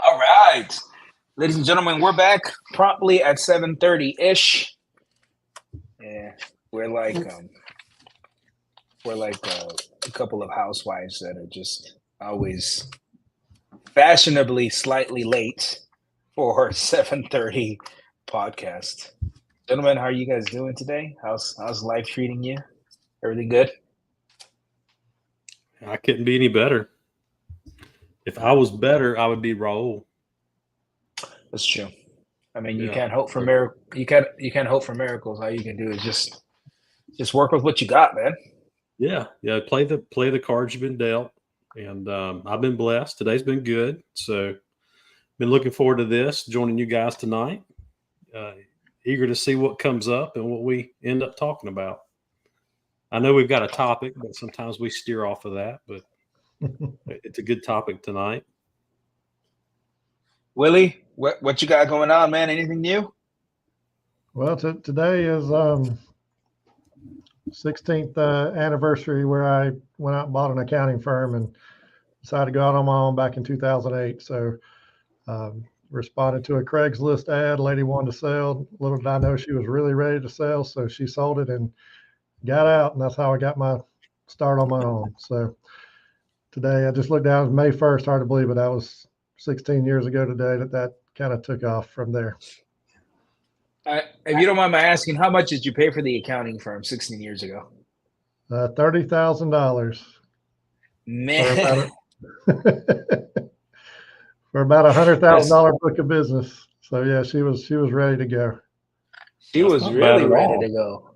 All right, ladies and gentlemen, we're back promptly at 7:30-ish. Yeah, we're like a couple of housewives that are just always fashionably slightly late for 7:30 podcast. Gentlemen, how are you guys doing today? How's life treating you? Everything good? I couldn't be any better. If I was better, I would be Raul. That's true. I mean, you Yeah. can't hope for you can't hope for miracles. All you can do is just work with what you got, man. Yeah. Play the cards you've been dealt, and I've been blessed. Today's been good, so been looking forward to this. Joining you guys tonight. Eager to see what comes up and what we end up talking about. I know we've got a topic, but sometimes we steer off of that. But it's a good topic tonight. Willie, what you got going on, man? Anything new? Well, today is 16th anniversary where I went out and bought an accounting firm and decided to go out on my own back in 2008. So responded to a Craigslist ad. Lady wanted to sell. Little did I know she was really ready to sell. So she sold it and got out. And that's how I got my start on my own. So today I just looked down. It was May 1st. Hard to believe it. That was 16 years ago today that kind of took off from there. If you don't mind my asking, how much did you pay for the accounting firm 16 years ago? $30,000. Man. For about $100,000 book of business. So yeah, she was ready to go. She was really ready to go.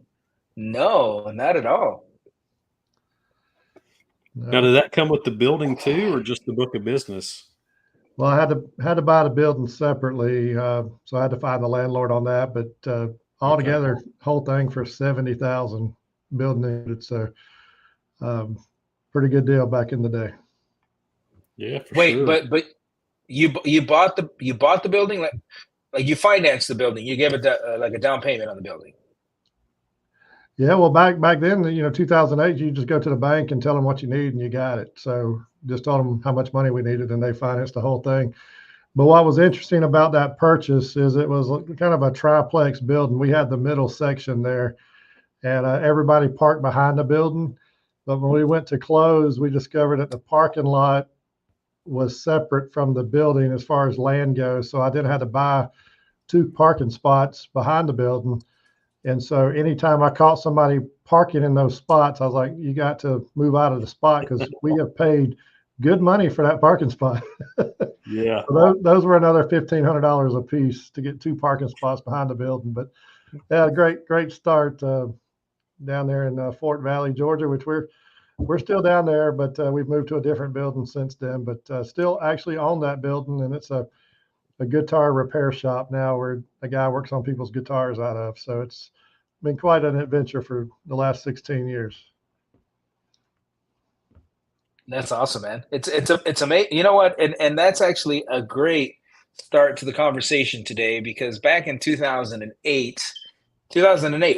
No, not at all. Now, did that come with the building too, or just the book of business? Well, I had to buy the building separately, so I had to find the landlord on that. But altogether, whole thing for $70,000 building it. So pretty good deal back in the day. Yeah. Wait, sure. but you bought the building like you financed the building. You gave it like a down payment on the building. Yeah, well, back then, 2008, you just go to the bank and tell them what you need, and you got it. So just told them how much money we needed, and they financed the whole thing. But what was interesting about that purchase is it was kind of a triplex building. We had the middle section there, and everybody parked behind the building. But when we went to close, we discovered that the parking lot was separate from the building as far as land goes. So I didn't have to buy 2 parking spots behind the building. And so anytime I caught somebody parking in those spots, I was like, you got to move out of the spot because we have paid good money for that parking spot. Yeah. So those were another $1,500 a piece to get 2 parking spots behind the building. But yeah, great start down there in Fort Valley, Georgia, which we're still down there, but we've moved to a different building since then, but still actually own that building. And it's a guitar repair shop now where a guy works on people's guitars out of. So it's been quite an adventure for the last 16 years. That's awesome, man. It's amazing. You know what? And that's actually a great start to the conversation today, because back in 2008,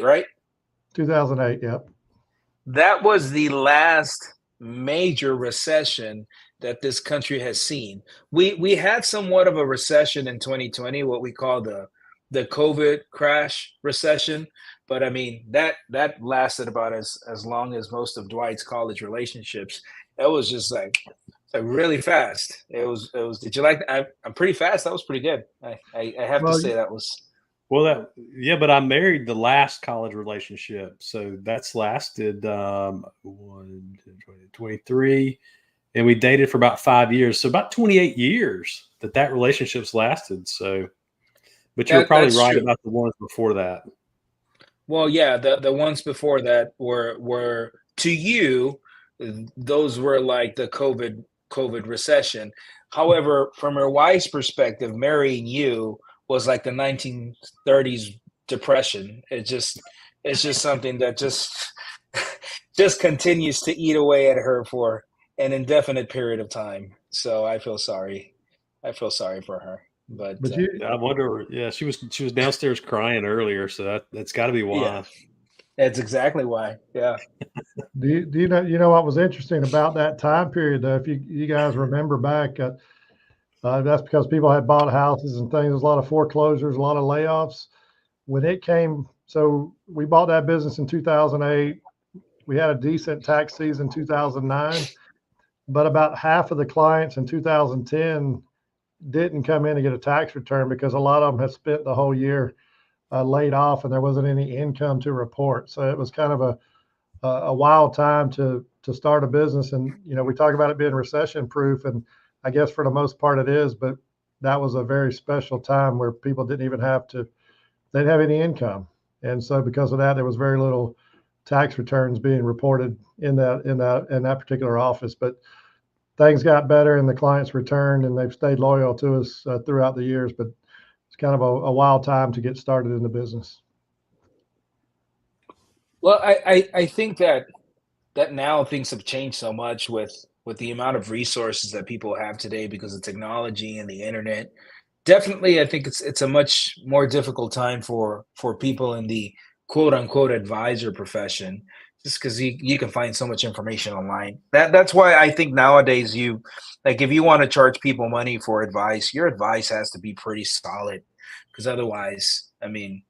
right? 2008, yep. That was the last major recession that this country has seen. We had somewhat of a recession in 2020, what we call the COVID crash recession. But I mean, that lasted about as long as most of Dwight's college relationships. It was just like really fast. It was. Did you like? I'm pretty fast. That was pretty good. I have to say that was. Well, but I married the last college relationship, so that's lasted 23, and we dated for about 5 years. So about 28 years that relationship's lasted. So, but you're probably That's right true. about the ones before that. Well, yeah, the ones before that were to you, those were like the COVID recession. However, from your wife's perspective, marrying you was like the 1930s depression. It's just something that just just continues to eat away at her for an indefinite period of time. So I feel sorry. I feel sorry for her. But But you, I wonder. Yeah, she was downstairs crying earlier, so that's got to be yeah, why. that's exactly why. Yeah. do you know what was interesting about that time period though? If you guys remember back, that's because people had bought houses and things. There's a lot of foreclosures, a lot of layoffs. When it came, so we bought that business in 2008. We had a decent tax season 2009, but about half of the clients in 2010 didn't come in to get a tax return because a lot of them had spent the whole year laid off and there wasn't any income to report. So it was kind of a wild time to start a business. And we talk about it being recession proof, and I guess for the most part it is. But that was a very special time where people didn't even they didn't have any income, and so because of that, there was very little tax returns being reported in that particular office. But things got better, and the clients returned, and they've stayed loyal to us throughout the years. But it's kind of a wild time to get started in the business. Well, I think that now things have changed so much with the amount of resources that people have today because of technology and the internet. Definitely, I think it's a much more difficult time for people in the quote unquote advisor profession, just because you can find so much information online. That's why I think nowadays you like if you want to charge people money for advice, your advice has to be pretty solid, because otherwise, I mean,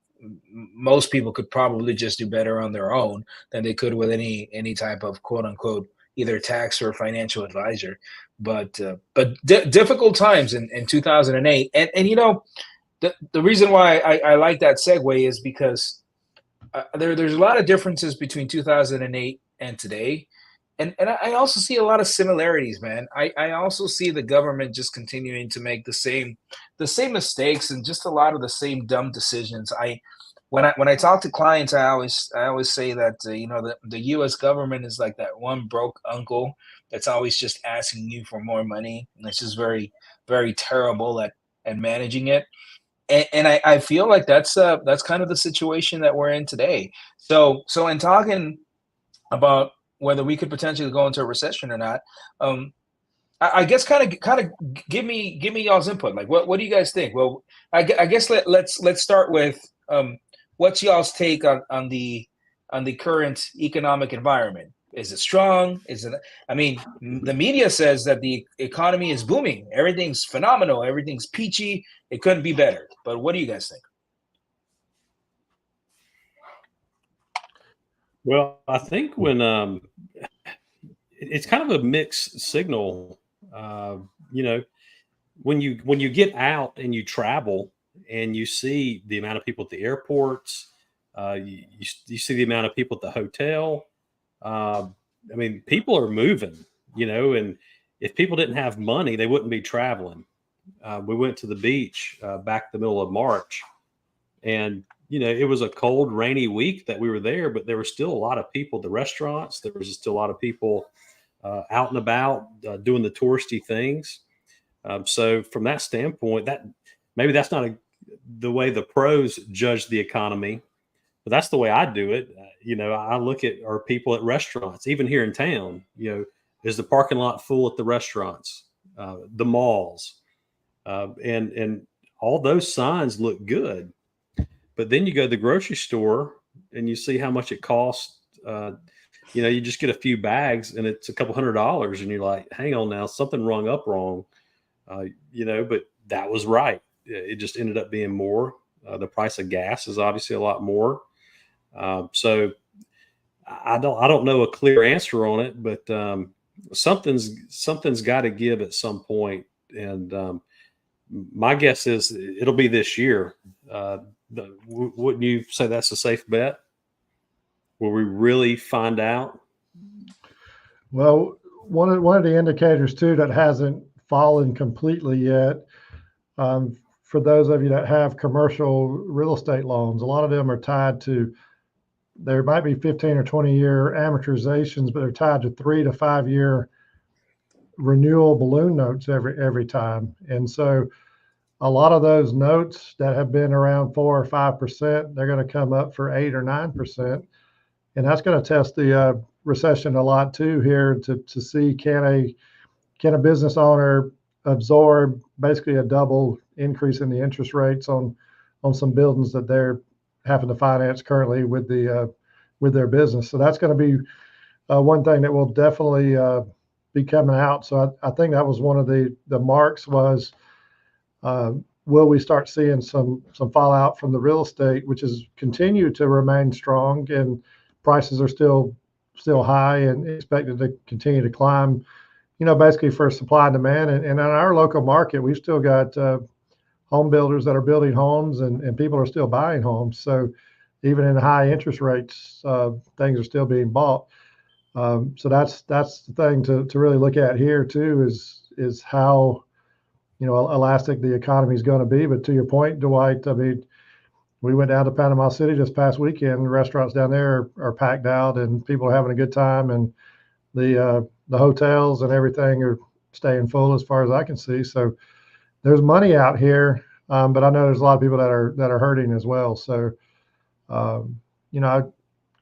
most people could probably just do better on their own than they could with any type of quote unquote either tax or financial advisor. But difficult times in 2008, and the reason why I like that segue is because there's a lot of differences between 2008 and today, and I also see a lot of similarities, man. I also see the government just continuing to make the same mistakes and just a lot of the same dumb decisions. When I talk to clients, I always say that the U.S. government is like that one broke uncle that's always just asking you for more money, and it's just very terrible at managing it. And I feel like that's kind of the situation that we're in today. So in talking about whether we could potentially go into a recession or not, um, I guess kind of give me y'all's input. Like, what do you guys think? Well, I guess let's start with what's y'all's take on the current economic environment? Is it strong? Is it? I mean, the media says that the economy is booming. Everything's phenomenal. Everything's peachy. It couldn't be better. But what do you guys think? Well, I think when it's kind of a mixed signal. Uh, you know, when you get out and you travel and you see the amount of people at the airports, you see the amount of people at the hotel. Uh, I mean, people are moving. And if people didn't have money, they wouldn't be traveling. We went to the beach back the middle of March, and it was a cold, rainy week that we were there, but there were still a lot of people at the restaurants. There was still a lot of people out and about doing the touristy things. So from that standpoint, that maybe that's not the way the pros judge the economy, but that's the way I do it. I look at our people at restaurants, even here in town. Is the parking lot full at the restaurants, the malls, and all those signs look good. But then you go to the grocery store and you see how much it costs. You just get a few bags and it's a couple $100s, and you're like, hang on now, something rung up wrong. But that was right. It just ended up being more. The price of gas is obviously a lot more. So I don't know a clear answer on it, but something's got to give at some point. And my guess is it'll be this year. Wouldn't you say that's a safe bet? Will we really find out? Well, one of the indicators too that hasn't fallen completely yet, for those of you that have commercial real estate loans, a lot of them are tied to, there might be 15 or 20-year amortizations, but they're tied to 3 to 5 year renewal balloon notes every time. And so a lot of those notes that have been around 4 or 5%, they're going to come up for 8 or 9%, and that's going to test the recession a lot too here to see can a business owner absorb basically a double increase in the interest rates on some buildings that they're having to finance currently with their business. So that's going to be one thing that will definitely be coming out. So I think that was one of the marks was, will we start seeing some fallout from the real estate, which has continued to remain strong, and prices are still high and expected to continue to climb, basically for supply and demand. And in our local market, we've still got home builders that are building homes, and people are still buying homes. So even in high interest rates, things are still being bought. So that's the thing to really look at here too, is how elastic the economy is going to be. But to your point, Dwight, I mean, we went down to Panama City this past weekend. The restaurants down there are packed out, and people are having a good time, and the hotels and everything are staying full as far as I can see. So there's money out here, but I know there's a lot of people that are hurting as well. So I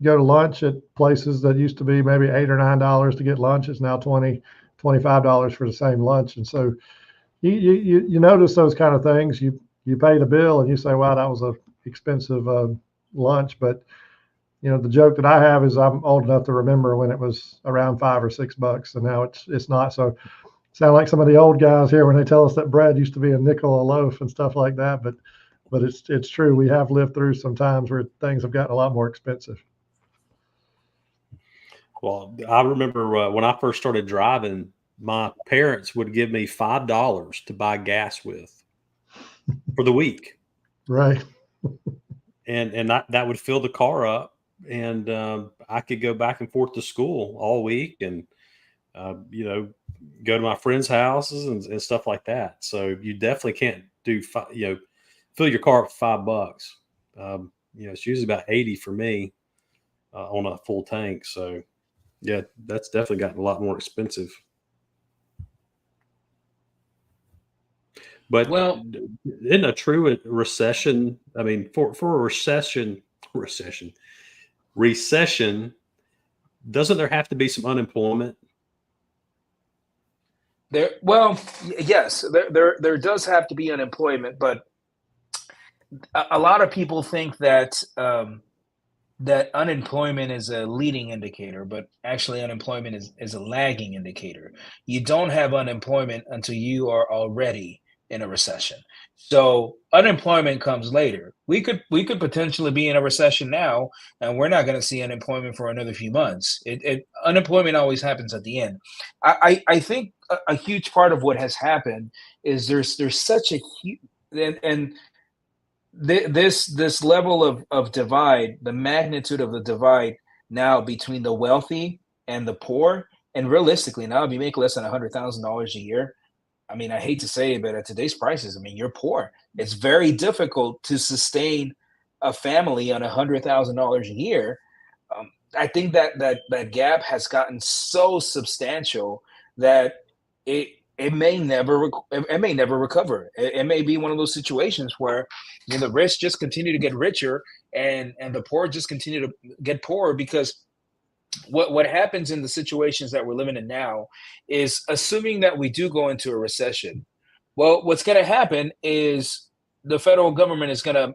go to lunch at places that used to be maybe $8 or $9 to get lunch. It's now $20-$25 for the same lunch. And so you notice those kind of things. You pay the bill and you say, wow, that was a expensive lunch. But the joke that I have is I'm old enough to remember when it was around $5 or $6, and now it's not. So sound like some of the old guys here when they tell us that bread used to be a nickel a loaf and stuff like that. But it's true. We have lived through some times where things have gotten a lot more expensive. Well, I remember when I first started driving, my parents would give me $5 to buy gas with for the week. Right. And that would fill the car up, and I could go back and forth to school all week, and go to my friends' houses and stuff like that. So you definitely can't do fill your car up for $5. It's usually about 80 for me on a full tank. So yeah, that's definitely gotten a lot more expensive. But in a true recession, I mean, for a recession, doesn't there have to be some unemployment? Yes, there does have to be unemployment, but a lot of people think that that unemployment is a leading indicator, but actually unemployment is a lagging indicator. You don't have unemployment until you are already in a recession. So unemployment comes later. We could potentially be in a recession now, and we're not going to see unemployment for another few months. Unemployment always happens at the end. I think a huge part of what has happened is there's such a huge and this level of divide, the magnitude of the divide now between the wealthy and the poor, and realistically now if you make less than $100,000 a year, I mean, I hate to say it, but at today's prices, I mean, you're poor. It's very difficult to sustain a family on $100,000 a year. I think that gap has gotten so substantial that it may never recover. It may be one of those situations where the rich just continue to get richer and the poor just continue to get poorer, because what happens in the situations that we're living in now is, assuming that we do go into a recession, well, what's going to happen is the federal government is going to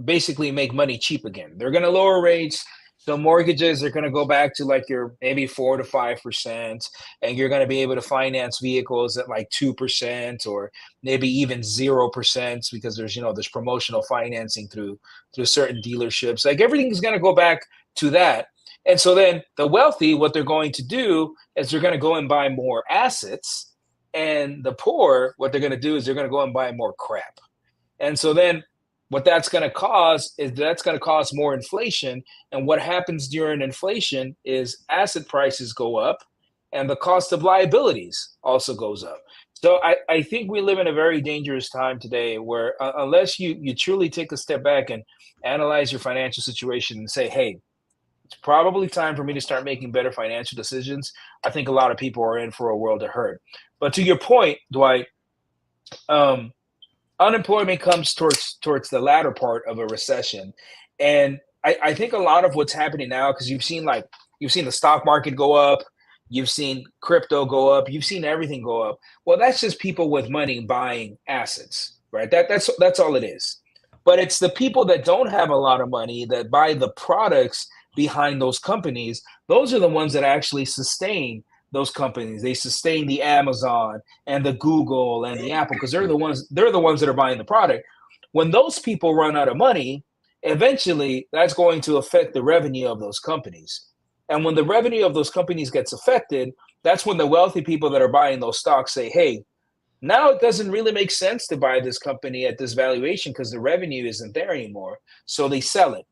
basically make money cheap again. They're going to lower rates. So mortgages are going to go back to like your maybe 4 to 5%, and you're going to be able to finance vehicles at like 2% or maybe even 0%, because there's promotional financing through certain dealerships. Like everything is going to go back to that. And so then the wealthy, what they're going to do is they're going to go and buy more assets, and the poor, what they're going to do is they're going to go and buy more crap. And so then what that's going to cause is more inflation. And what happens during inflation is asset prices go up, and the cost of liabilities also goes up. So I think we live in a very dangerous time today where unless you truly take a step back and analyze your financial situation and say, hey, it's probably time for me to start making better financial decisions, I think a lot of people are in for a world of hurt. But to your point, Dwight, um, unemployment comes towards the latter part of a recession, and I think a lot of what's happening now, because you've seen the stock market go up, you've seen crypto go up, you've seen everything go up. Well, that's just people with money buying assets, right? That's all it is. But it's the people that don't have a lot of money that buy the products behind those companies. Those are the ones that actually sustain those companies. They sustain the Amazon and the Google and the Apple because they're the ones that are buying the product. When those people run out of money, eventually that's going to affect the revenue of those companies. And when the revenue of those companies gets affected, that's when the wealthy people that are buying those stocks say, hey, now it doesn't really make sense to buy this company at this valuation because the revenue isn't there anymore. So they sell it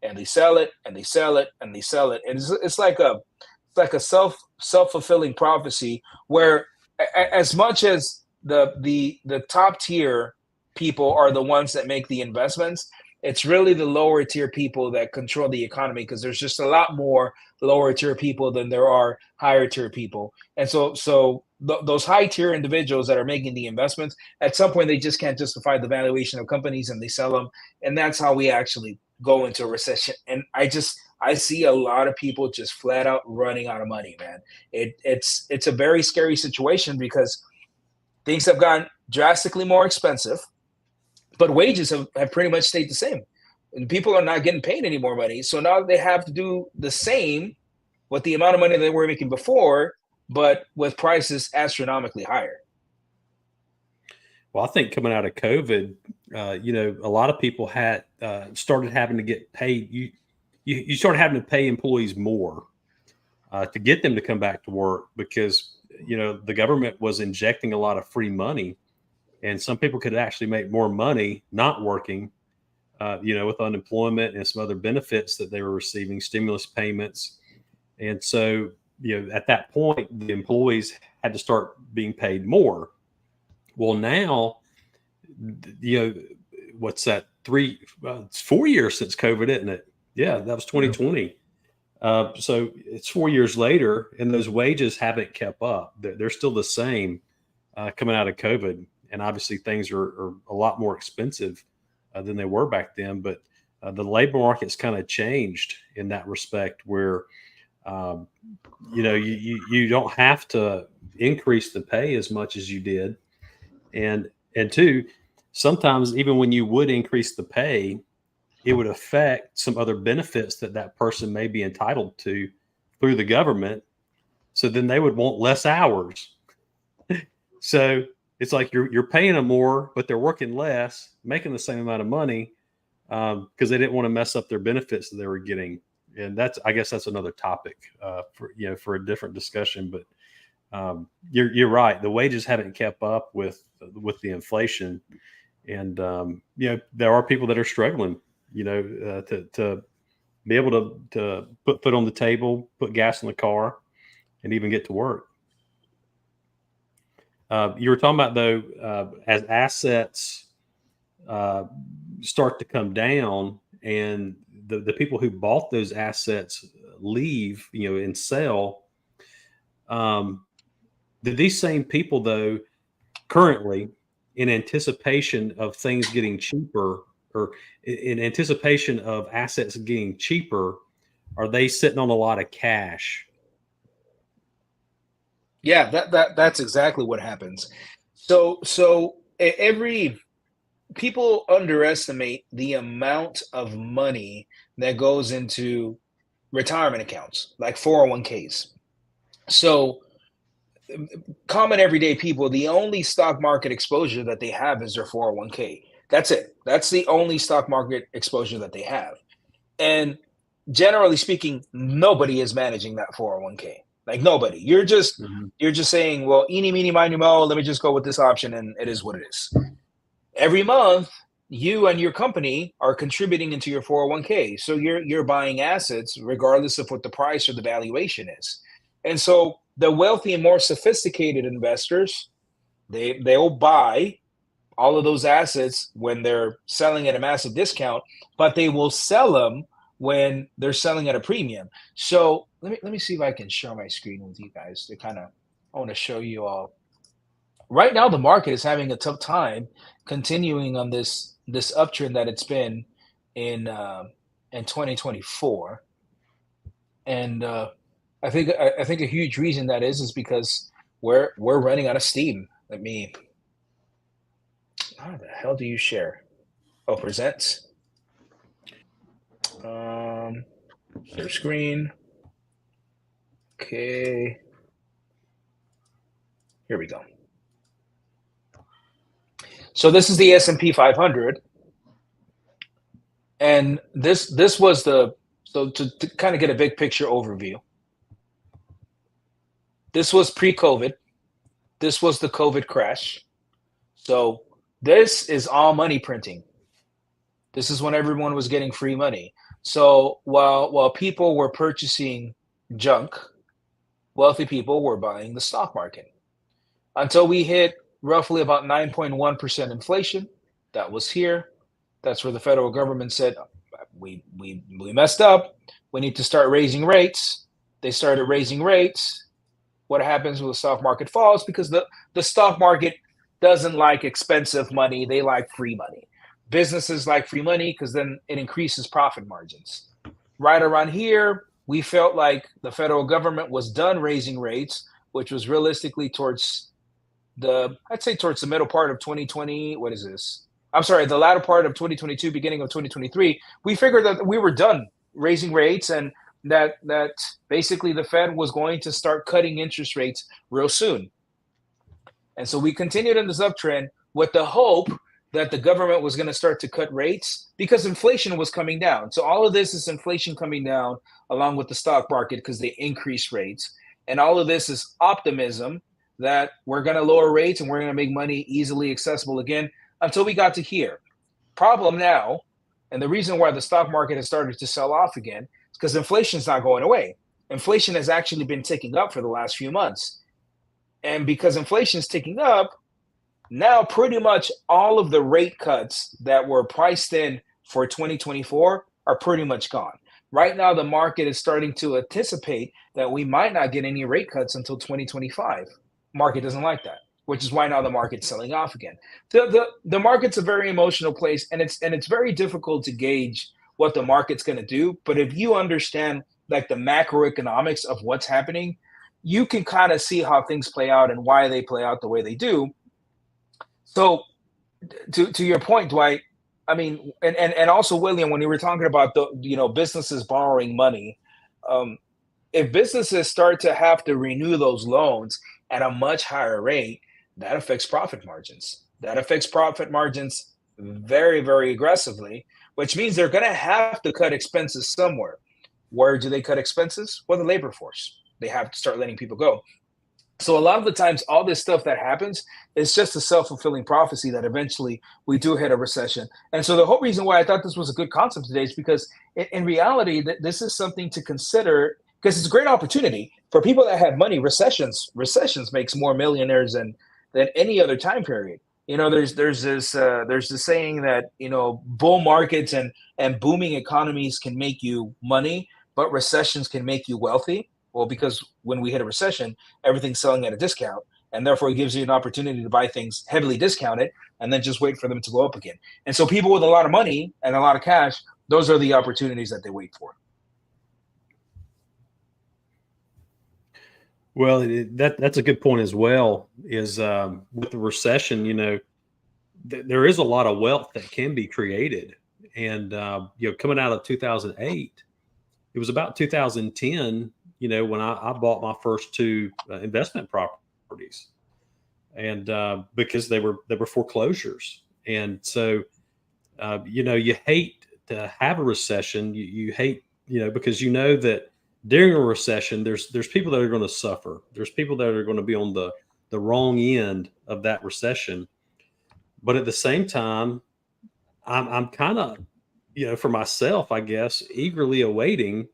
and they sell it and they sell it and they sell it. And it's like a self-fulfilling prophecy where as much as the top tier people are the ones that make the investments, it's really the lower tier people that control the economy because there's just a lot more lower tier people than there are higher tier people. And those high tier individuals that are making the investments, at some point they just can't justify the valuation of companies and they sell them. And that's how we actually go into a recession. And I see a lot of people just flat out running out of money, man. It's a very scary situation because things have gotten drastically more expensive, but wages have pretty much stayed the same. And people are not getting paid any more money. So now they have to do the same with the amount of money they were making before, but with prices astronomically higher. Well, I think coming out of COVID, a lot of people had started having to get paid. You started having to pay employees more to get them to come back to work because the government was injecting a lot of free money, and some people could actually make more money not working. With unemployment and some other benefits that they were receiving, stimulus payments, and so at that point the employees had to start being paid more. Well, now, what's that? It's 4 years since COVID, isn't it? Yeah, that was 2020. So it's 4 years later, and those wages haven't kept up. They're still the same coming out of COVID, and obviously things are a lot more expensive than they were back then. But the labor market's kind of changed in that respect, where you don't have to increase the pay as much as you did. And two, sometimes even when you would increase the pay, it would affect some other benefits that person may be entitled to through the government. So then they would want less hours. So it's like you're paying them more, but they're working less, making the same amount of money because they didn't want to mess up their benefits that they were getting. And I guess that's another topic for a different discussion. But you're right. The wages haven't kept up with the inflation, and there are people that are struggling. To be able to put food on the table, put gas in the car, and even get to work. You were talking about though, as assets start to come down, and the people who bought those assets leave, and sell. Do these same people, though, currently, in anticipation of things getting cheaper, or in anticipation of assets getting cheaper, are they sitting on a lot of cash? Yeah, that's exactly what happens. So every people underestimate the amount of money that goes into retirement accounts, like 401ks. So common everyday people, the only stock market exposure that they have is their 401k. That's it. That's the only stock market exposure that they have. And generally speaking, nobody is managing that 401k. Like nobody. You're just saying, well, eeny, meeny, miny, mo, let me just go with this option, and it is what it is. Every month, you and your company are contributing into your 401k. So you're buying assets regardless of what the price or the valuation is. And so the wealthy and more sophisticated investors, they'll buy all of those assets when they're selling at a massive discount, but they will sell them when they're selling at a premium. So let me see if I can share my screen with you guys to kind of, I want to show you all. Right now, the market is having a tough time continuing on this uptrend that it's been in 2024, and I think a huge reason that is because we're running out of steam. Let me. How the hell do you share? Oh, presents. Share screen. Okay. Here we go. So this is the S&P 500, and this was the, so to kind of get a big picture overview. This was pre-COVID. This was the COVID crash. So this is all money printing. This is when everyone was getting free money. So while people were purchasing junk, wealthy people were buying the stock market until we hit roughly about 9.1% inflation. That was here. That's where the federal government said, we messed up. We need to start raising rates. They started raising rates. What happens when the stock market falls? Because the stock market doesn't like expensive money. They like free money. Businesses like free money because then it increases profit margins. Right around here, we felt like the federal government was done raising rates, which was realistically towards I'd say towards the middle part of 2020. What is this? I'm sorry, the latter part of 2022, beginning of 2023. We figured that we were done raising rates and that basically the Fed was going to start cutting interest rates real soon. And so we continued in this uptrend with the hope that the government was going to start to cut rates because inflation was coming down. So all of this is inflation coming down along with the stock market because they increased rates. And all of this is optimism that we're going to lower rates and we're going to make money easily accessible again until we got to here. Problem now, and the reason why the stock market has started to sell off again is because inflation is not going away. Inflation has actually been ticking up for the last few months. And because inflation is ticking up, now pretty much all of the rate cuts that were priced in for 2024 are pretty much gone. Right now, the market is starting to anticipate that we might not get any rate cuts until 2025. Market doesn't like that, which is why now the market's selling off again. The market's a very emotional place, and it's very difficult to gauge what the market's going to do. But if you understand like the macroeconomics of what's happening, you can kind of see how things play out and why they play out the way they do. So to your point, Dwight, I mean, and also William, when you were talking about the businesses borrowing money, if businesses start to have to renew those loans at a much higher rate, that affects profit margins. That affects profit margins very, very aggressively, which means they're going to have to cut expenses somewhere. Where do they cut expenses? Well, the labor force. They have to start letting people go. So a lot of the times, all this stuff that happens is just a self-fulfilling prophecy that eventually we do hit a recession. And so the whole reason why I thought this was a good concept today is because in reality, this is something to consider because it's a great opportunity for people that have money. Recessions makes more millionaires than any other time period. There's this saying that bull markets and booming economies can make you money, but recessions can make you wealthy. Well, because when we hit a recession, everything's selling at a discount, and therefore it gives you an opportunity to buy things heavily discounted and then just wait for them to go up again. And so people with a lot of money and a lot of cash, those are the opportunities that they wait for. Well, that's a good point as well, is with the recession, there is a lot of wealth that can be created. And, coming out of 2008, it was about 2010, when I bought my first two investment properties, and because they were foreclosures. And so, you hate to have a recession. You hate, because that during a recession, there's people that are going to suffer. There's people that are going to be on the wrong end of that recession. But at the same time, I'm kind of, for myself, I guess, eagerly awaiting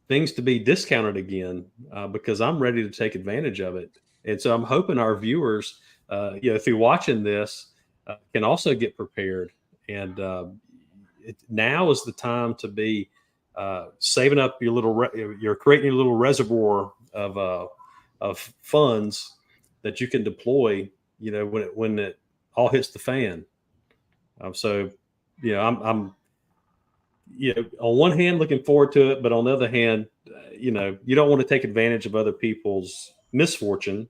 things to be discounted again, because I'm ready to take advantage of it. And so I'm hoping our viewers, through watching this, can also get prepared. And now is the time to be saving up your you're creating your little reservoir of funds that you can deploy, when it all hits the fan. So, I'm on one hand looking forward to it, but on the other hand, you don't want to take advantage of other people's misfortune.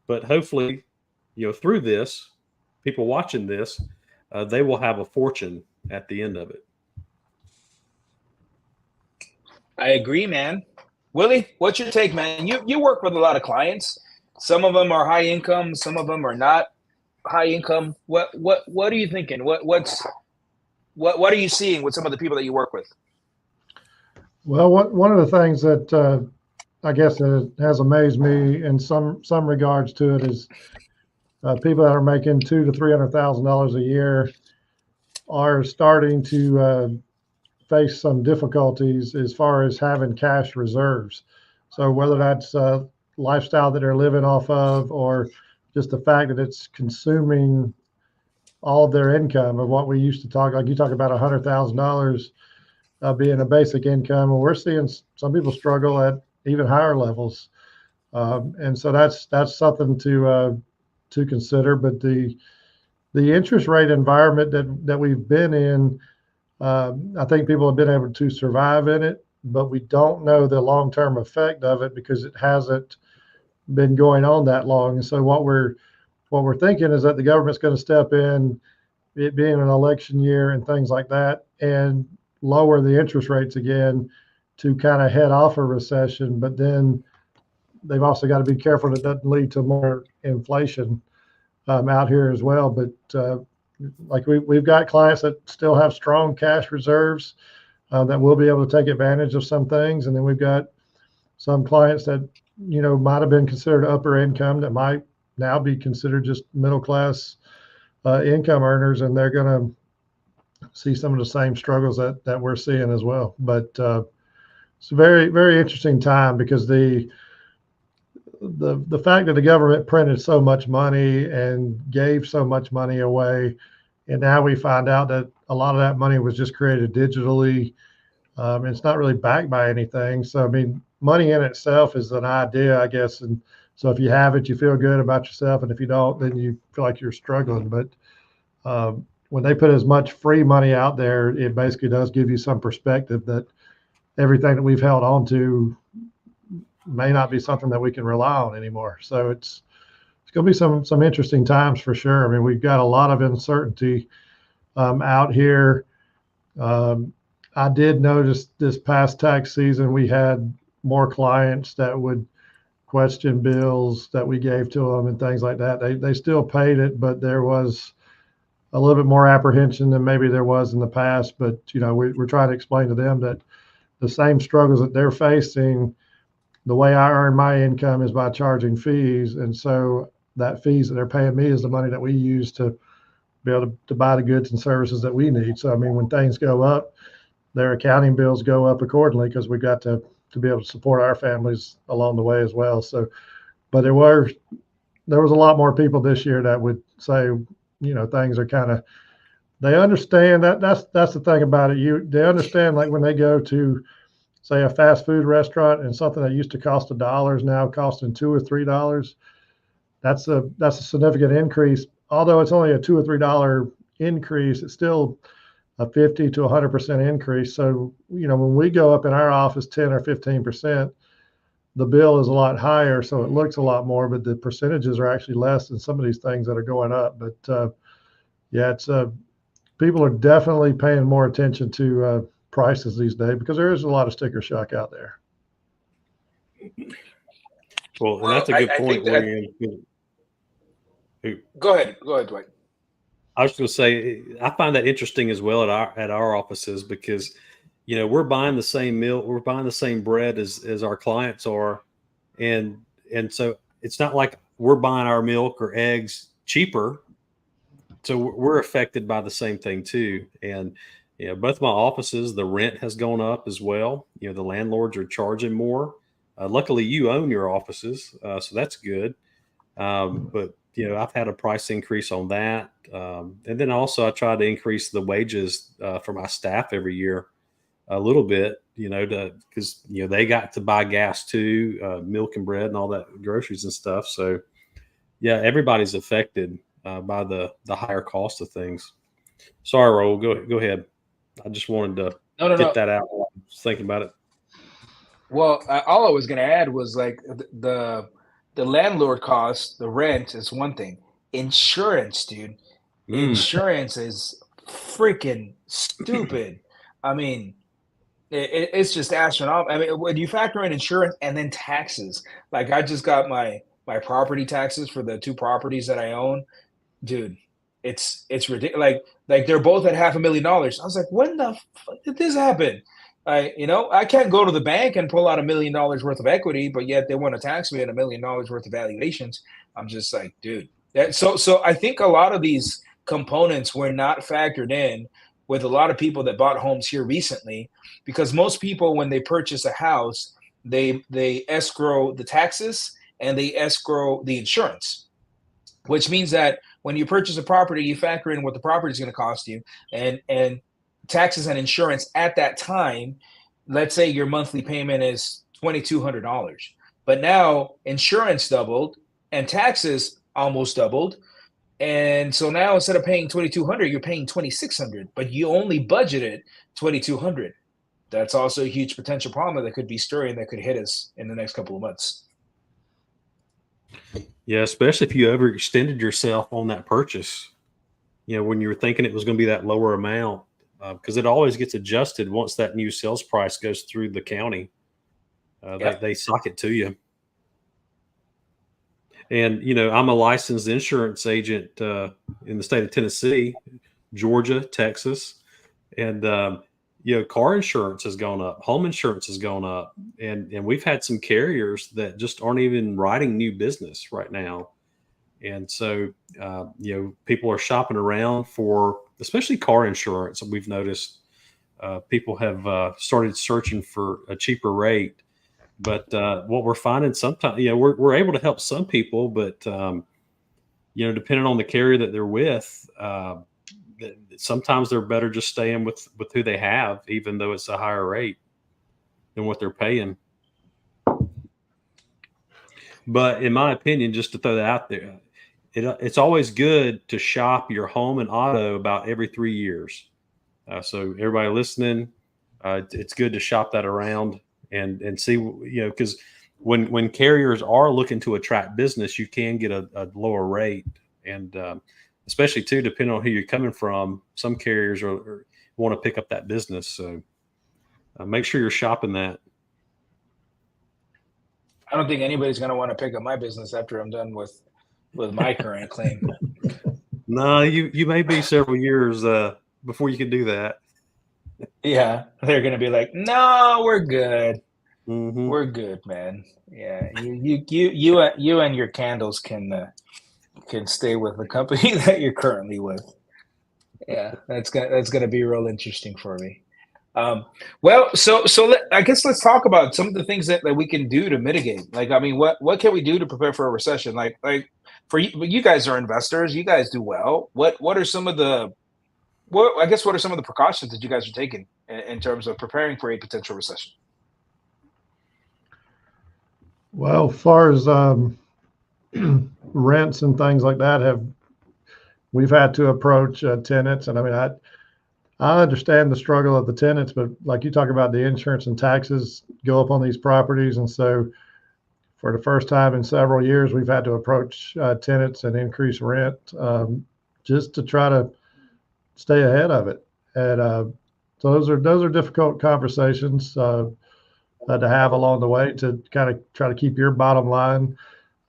But hopefully, through this, people watching this, they will have a fortune at the end of it. I agree, man. Willie, what's your take, man? You work with a lot of clients. Some of them are high income, some of them are not high income. What are you thinking? What are you seeing with some of the people that you work with? Well, one of the things that I guess has amazed me in some regards to it is people that are making $200,000 to $300,000 a year are starting to face some difficulties as far as having cash reserves. So whether that's lifestyle that they're living off of, or just the fact that it's consuming all of their income of what we used to talk, like you talk about $100,000 being a basic income, and we're seeing some people struggle at even higher levels, and so that's something to consider. But the interest rate environment that we've been in, I think people have been able to survive in it, but we don't know the long-term effect of it because it hasn't been going on that long. And so what we're thinking is that the government's going to step in, it being an election year and things like that, and lower the interest rates again to kind of head off a recession. But then they've also got to be careful that it doesn't lead to more inflation out here as well. But like we've got clients that still have strong cash reserves that will be able to take advantage of some things. And then we've got some clients that, might have been considered upper income that might now be considered just middle class income earners, and they're going to see some of the same struggles that we're seeing as well. But it's a very, very interesting time because the fact that the government printed so much money and gave so much money away, and now we find out that a lot of that money was just created digitally. It's not really backed by anything. So, I mean, money in itself is an idea, I guess. And so if you have it, you feel good about yourself. And if you don't, then you feel like you're struggling. But when they put as much free money out there, it basically does give you some perspective that everything that we've held on to may not be something that we can rely on anymore. So it's going to be some interesting times for sure. I mean, we've got a lot of uncertainty out here. I did notice this past tax season, we had more clients that would question bills that we gave to them and things like that. They still paid it, but there was a little bit more apprehension than maybe there was in the past. But, we're trying to explain to them that the same struggles that they're facing, the way I earn my income is by charging fees. And so that fees that they're paying me is the money that we use to be able to buy the goods and services that we need. So, I mean, when things go up, their accounting bills go up accordingly because we've got to be able to support our families along the way as well. So, but there was a lot more people this year that would say, things are kind of, they understand that's the thing about it. They understand, like when they go to, say, a fast food restaurant and something that used to cost $1 is now costing $2 or $3. That's a significant increase. Although it's only a $2 or $3 increase, it's still a 50 to 100% increase. So, when we go up in our office 10 or 15%, the bill is a lot higher. So it looks a lot more, but the percentages are actually less than some of these things that are going up. But it's people are definitely paying more attention to prices these days because there is a lot of sticker shock out there. Well, and that's a good point. Go ahead, Dwight. I was going to say, I find that interesting as well at our offices because, we're buying the same milk, we're buying the same bread as our clients are, and so it's not like we're buying our milk or eggs cheaper. So we're affected by the same thing too, and Yeah, both my offices, the rent has gone up as well. The landlords are charging more. Luckily, you own your offices, so that's good. But I've had a price increase on that, and then also I try to increase the wages for my staff every year a little bit. Because they got to buy gas too, milk and bread and all that, groceries and stuff. So yeah, everybody's affected by the higher cost of things. Sorry, Raul, go ahead. I just wanted to No, no, get no. that out while I was thinking about it. Well, all I was going to add was like the landlord cost, the rent is one thing. Insurance, dude. Mm, Insurance is freaking stupid. I mean, it's just astronomical. I mean, when you factor in insurance and then taxes, like I just got my property taxes for the two properties that I own, dude. It's ridiculous. Like they're both at $500,000. I was like, when the fuck did this happen? I can't go to the bank and pull out $1 million worth of equity, but yet they want to tax me at $1 million worth of valuations. I'm just like, dude. So I think a lot of these components were not factored in with a lot of people that bought homes here recently, because most people when they purchase a house, they escrow the taxes and they escrow the insurance, which means that when you purchase a property, you factor in what the property is going to cost you, and taxes and insurance at that time. Let's say your monthly payment is $2,200, but now insurance doubled and taxes almost doubled, and so now instead of paying 2,200, you're paying 2,600, but you only budgeted 2,200. That's also a huge potential problem that could be stirring that could hit us in the next couple of months. yeah, especially if you overextended yourself on that purchase. When you were thinking it was going to be that lower amount, because it always gets adjusted once that new sales price goes through the county. They sock it to you. And I'm a licensed insurance agent in the state of Tennessee, Georgia, Texas, and car insurance has gone up, home insurance has gone up, and we've had some carriers that just aren't even writing new business right now. And so people are shopping around for especially car insurance. We've noticed people have started searching for a cheaper rate. But what we're finding sometimes, we're able to help some people, but depending on the carrier that they're with, sometimes they're better just staying with who they have, even though it's a higher rate than what they're paying. But in my opinion, just to throw that out there, it's always good to shop your home and auto about every 3 years. So everybody listening, it's good to shop that around and see, because when carriers are looking to attract business, you can get a lower rate. And especially too, depending on who you're coming from, some carriers want to pick up that business. So make sure you're shopping that. I don't think anybody's going to want to pick up my business after I'm done with my current claim. No, you may be several years before you can do that. Yeah, they're going to be like, no, we're good. Mm-hmm. We're good, man. Yeah, you and your candles can stay with the company that you're currently with. Yeah, that's gonna be real interesting for me. Well, I guess let's talk about some of the things that we can do to mitigate. Like, I mean, what can we do to prepare for a recession? Like for you guys are investors, you guys do well. What are some of the what are some of the precautions that you guys are taking in terms of preparing for a potential recession? Well, as far as rents and things like that, we've had to approach tenants, and I mean, I understand the struggle of the tenants, but like you talk about, the insurance and taxes go up on these properties, and so for the first time in several years, we've had to approach tenants and increase rent just to try to stay ahead of it. And so those are difficult conversations to have along the way to kind of try to keep your bottom line.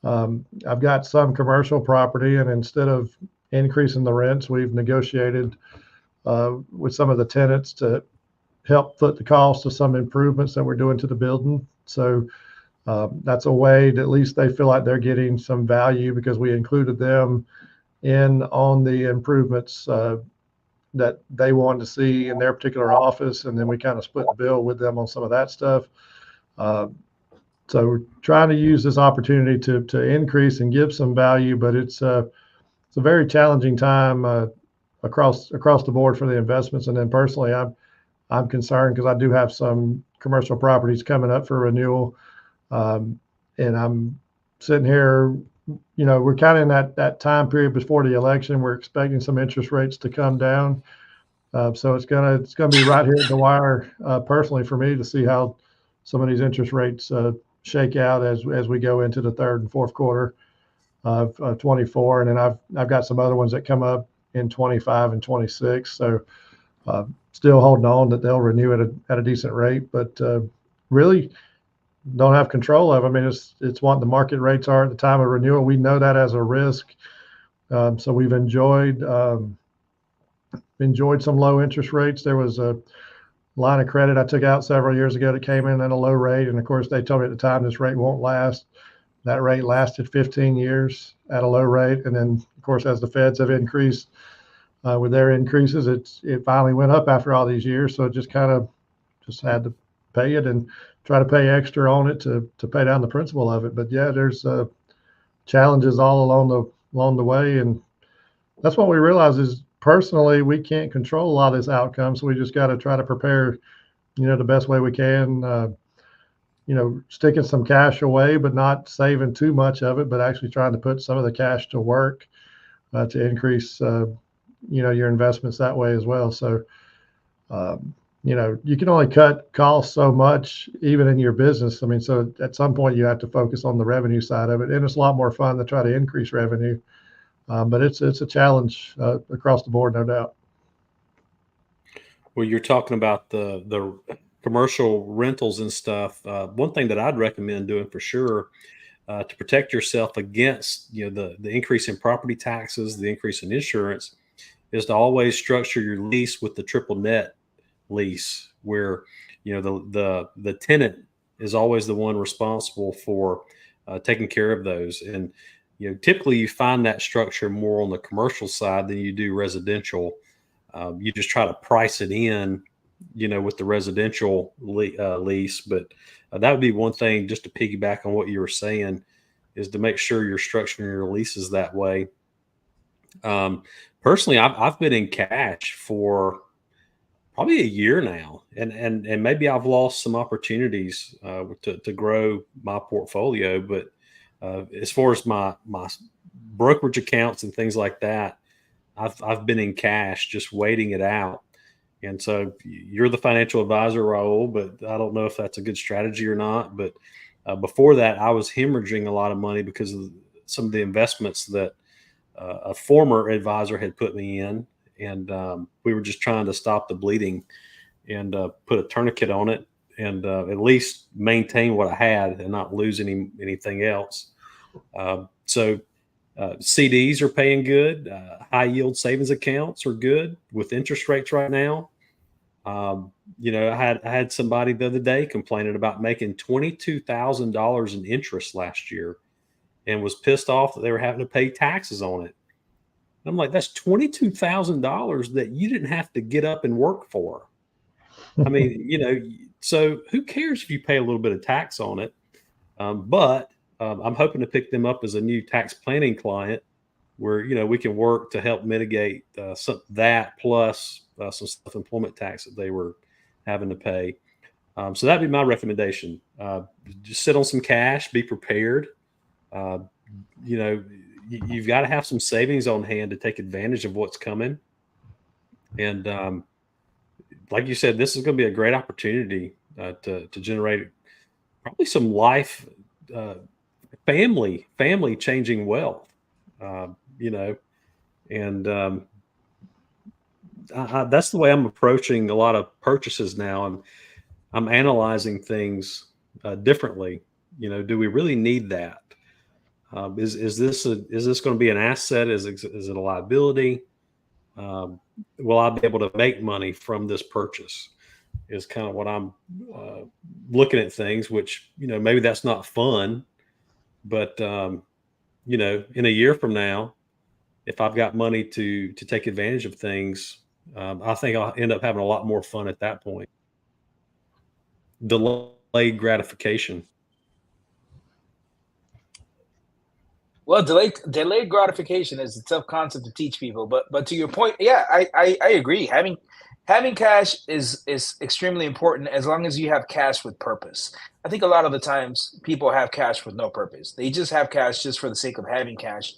I've got some commercial property, and instead of increasing the rents, we've negotiated with some of the tenants to help foot the cost of some improvements that we're doing to the building. So that's a way that at least they feel like they're getting some value because we included them in on the improvements that they wanted to see in their particular office, and then we kind of split the bill with them on some of that stuff. Uh, so we're trying to use this opportunity to increase and give some value, but it's a very challenging time across the board for the investments. And then personally, I'm concerned because I do have some commercial properties coming up for renewal, and I'm sitting here. We're kind of in that time period before the election. We're expecting some interest rates to come down. So it's gonna be right here at the wire, personally for me, to see how some of these interest rates shake out as we go into the third and fourth quarter of 24, and then I've got some other ones that come up in 25 and 26. So still holding on that they'll renew at a decent rate, but really don't have control of. I mean, it's what the market rates are at the time of renewal. We know that as a risk, so we've enjoyed some low interest rates. There was a line of credit I took out several years ago that came in at a low rate, and of course they told me at the time this rate won't last. That rate lasted 15 years at a low rate, and then of course as the Feds have increased with their increases, it finally went up after all these years. So it just had to pay it and try to pay extra on it to pay down the principal of it. But yeah, there's challenges all along the way, and that's what we realize is personally we can't control a lot of this outcome. So we just got to try to prepare, the best way we can. Sticking some cash away, but not saving too much of it, but actually trying to put some of the cash to work to increase, your investments that way as well. So, you can only cut costs so much, even in your business. I mean, so at some point you have to focus on the revenue side of it, and it's a lot more fun to try to increase revenue. But it's a challenge across the board, no doubt. Well, you're talking about the commercial rentals and stuff. One thing that I'd recommend doing for sure to protect yourself against the increase in property taxes, the increase in insurance, is to always structure your lease with the triple net lease, where the tenant is always the one responsible for taking care of those. And typically you find that structure more on the commercial side than you do residential. You just try to price it in, with the residential lease. But that would be one thing, just to piggyback on what you were saying, is to make sure you're structuring your leases that way. Personally, I've been in cash for probably a year now, and maybe I've lost some opportunities to grow my portfolio. But as far as my brokerage accounts and things like that, I've been in cash, just waiting it out. And so you're the financial advisor, Raul, but I don't know if that's a good strategy or not. But before that, I was hemorrhaging a lot of money because of some of the investments that a former advisor had put me in. And we were just trying to stop the bleeding and put a tourniquet on it, and at least maintain what I had and not lose anything else. So CDs are paying good. High yield savings accounts are good with interest rates right now. I had somebody the other day complaining about making $22,000 in interest last year, and was pissed off that they were having to pay taxes on it. And I'm like, that's $22,000 that you didn't have to get up and work for. I mean, so who cares if you pay a little bit of tax on it? But I'm hoping to pick them up as a new tax planning client, where we can work to help mitigate that plus some self-employment tax that they were having to pay. So that'd be my recommendation. Just sit on some cash, be prepared. You've got to have some savings on hand to take advantage of what's coming. And like you said, this is going to be a great opportunity to generate probably some life, family changing wealth. That's the way I'm approaching a lot of purchases now. I'm analyzing things differently. Do we really need that? Is this going to be an asset? Is it a liability? Will I be able to make money from this purchase? Is kind of what I'm looking at things, which, maybe that's not fun, but in a year from now, if I've got money to take advantage of things, I think I'll end up having a lot more fun at that point. Delayed gratification. Well, delayed gratification is a tough concept to teach people, but to your point, yeah, I agree. Having cash is extremely important as long as you have cash with purpose. I think a lot of the times people have cash with no purpose. They just have cash just for the sake of having cash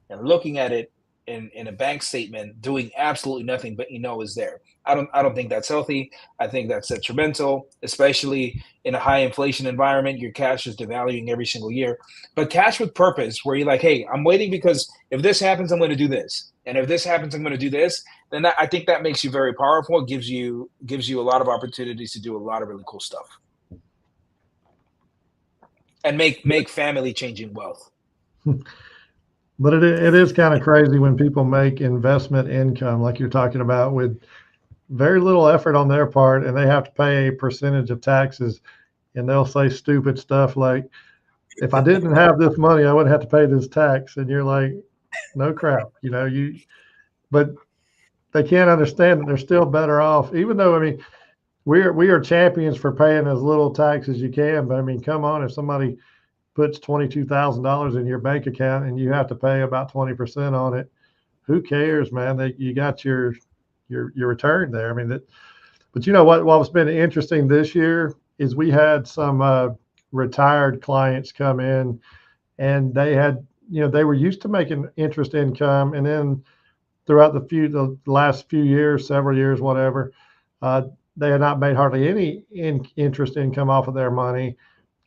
and looking at it in a bank statement, doing absolutely nothing, but you know is there. I don't think that's healthy. I think that's detrimental, especially in a high inflation environment. Your cash is devaluing every single year. But cash with purpose, where you're like, hey, I'm waiting because if this happens, I'm going to do this, and if this happens, I'm going to do this. Then I think that makes you very powerful. It gives you a lot of opportunities to do a lot of really cool stuff, and make family changing wealth. But it is kind of crazy when people make investment income, like you're talking about, with very little effort on their part, and they have to pay a percentage of taxes, and they'll say stupid stuff like, if I didn't have this money, I wouldn't have to pay this tax. And you're like, no crap, but they can't understand that they're still better off, even though, I mean, we are champions for paying as little tax as you can. But I mean, come on, if somebody puts $22,000 in your bank account and you have to pay about 20% on it, who cares, man? That you got your return there. I mean, but you know what's been interesting this year is we had some retired clients come in, and they had, they were used to making interest income, and then throughout the last few years, several years, whatever, they had not made hardly any interest income off of their money.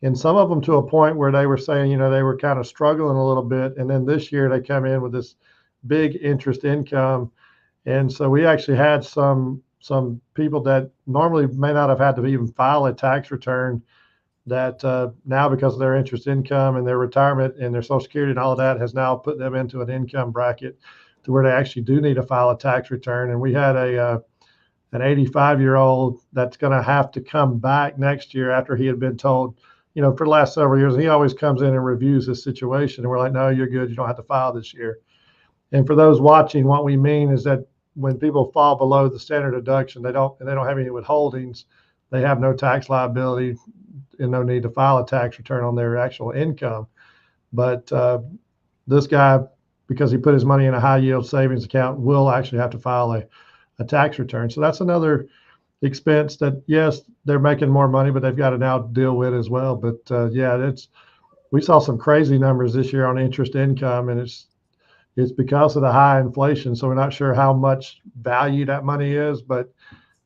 And some of them to a point where they were saying, they were kind of struggling a little bit. And then this year they come in with this big interest income. And so we actually had some people that normally may not have had to even file a tax return, that now, because of their interest income and their retirement and their Social Security and all of that, has now put them into an income bracket to where they actually do need to file a tax return. And we had an 85-year-old that's going to have to come back next year after he had been told, for the last several years, he always comes in and reviews his situation. And we're like, no, you're good. You don't have to file this year. And for those watching, what we mean is that when people fall below the standard deduction, they don't have any withholdings, they have no tax liability and no need to file a tax return on their actual income. But this guy, because he put his money in a high yield savings account, will actually have to file a tax return. So that's another expense that, yes, they're making more money, but they've got to now deal with as well. But we saw some crazy numbers this year on interest income, and it's because of the high inflation. So we're not sure how much value that money is, but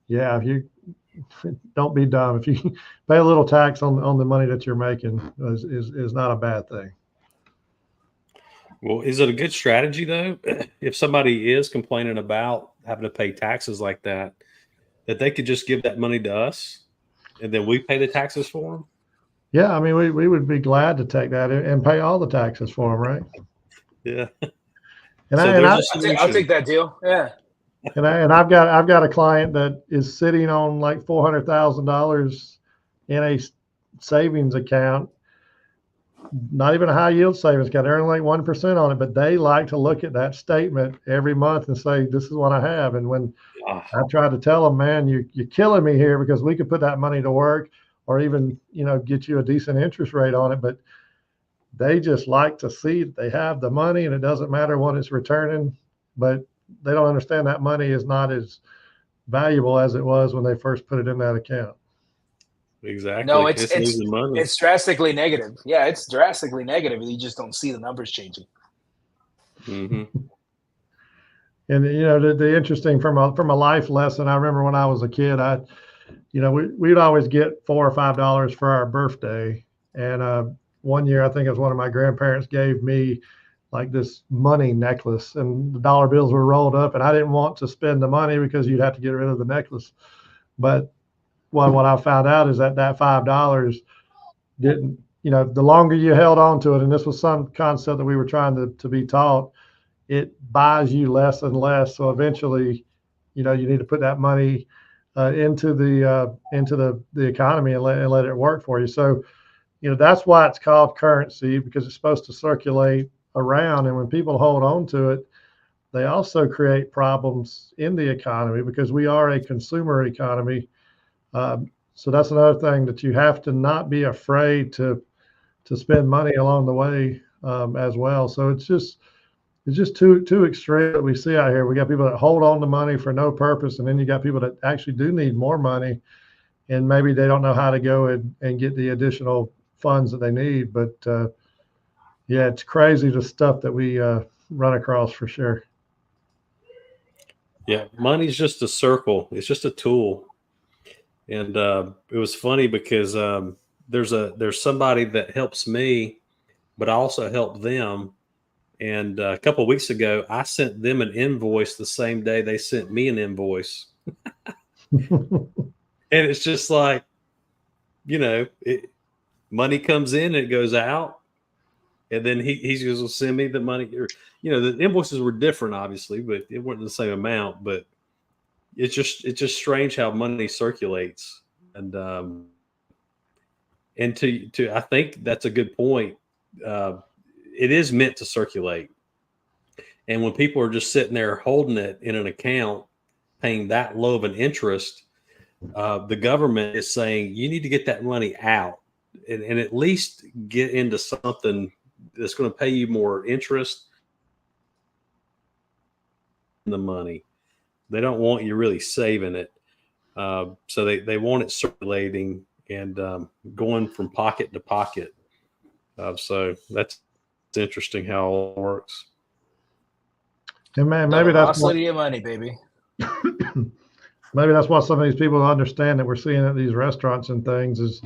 yeah, if you don't be dumb. If you pay a little tax on the money that you're making, is not a bad thing. Well, is it a good strategy though, if somebody is complaining about having to pay taxes like that they could just give that money to us and then we pay the taxes for them? Yeah, I mean, we would be glad to take that and pay all the taxes for them, right? Yeah. And I'll take that deal. Yeah. And I've got a client that is sitting on like $400,000 in a savings account, not even a high yield savings account. They're only like 1% on it, but they like to look at that statement every month and say, this is what I have. And when I try to tell them, man, you're killing me here, because we could put that money to work, or even, get you a decent interest rate on it. But they just like to see that they have the money, and it doesn't matter what it's returning. But they don't understand that money is not as valuable as it was when they first put it in that account. Exactly. No, it's drastically negative. Yeah, it's drastically negative. You just don't see the numbers changing. Mm-hmm. And the interesting from a life lesson, I remember when I was a kid, we'd always get $4 or $5 for our birthday. And one year, I think it was one of my grandparents gave me like this money necklace, and the dollar bills were rolled up, and I didn't want to spend the money because you'd have to get rid of the necklace. But what I found out is that $5 didn't, the longer you held on to it, and this was some concept that we were trying to be taught, it buys you less and less. So eventually, you need to put that money into the economy and let it work for you. So, that's why it's called currency, because it's supposed to circulate around. And when people hold on to it, they also create problems in the economy because we are a consumer economy. So that's another thing that you have to not be afraid to spend money along the way as well. So it's just two extreme that we see out here. We got people that hold on to money for no purpose, and then you got people that actually do need more money, and maybe they don't know how to go and get the additional funds that they need. But yeah, it's crazy the stuff that we run across for sure. Yeah, money's just a circle. It's just a tool. And it was funny because there's somebody that helps me, but I also help them. And a couple of weeks ago, I sent them an invoice the same day they sent me an invoice. And it's just like, money comes in and it goes out. And then he's going to send me the money. Or, the invoices were different, obviously, but it wasn't the same amount. But it's just strange how money circulates. And to I think that's a good point. It is meant to circulate. And when people are just sitting there holding it in an account, paying that low of an interest, the government is saying you need to get that money out and at least get into something that's going to pay you more interest than the money. They don't want you really saving it. So they want it circulating and going from pocket to pocket. So that's interesting how it all works. And man, maybe that's what, Velocity of money, baby. maybe that's what some of these people understand that we're seeing at these restaurants and things is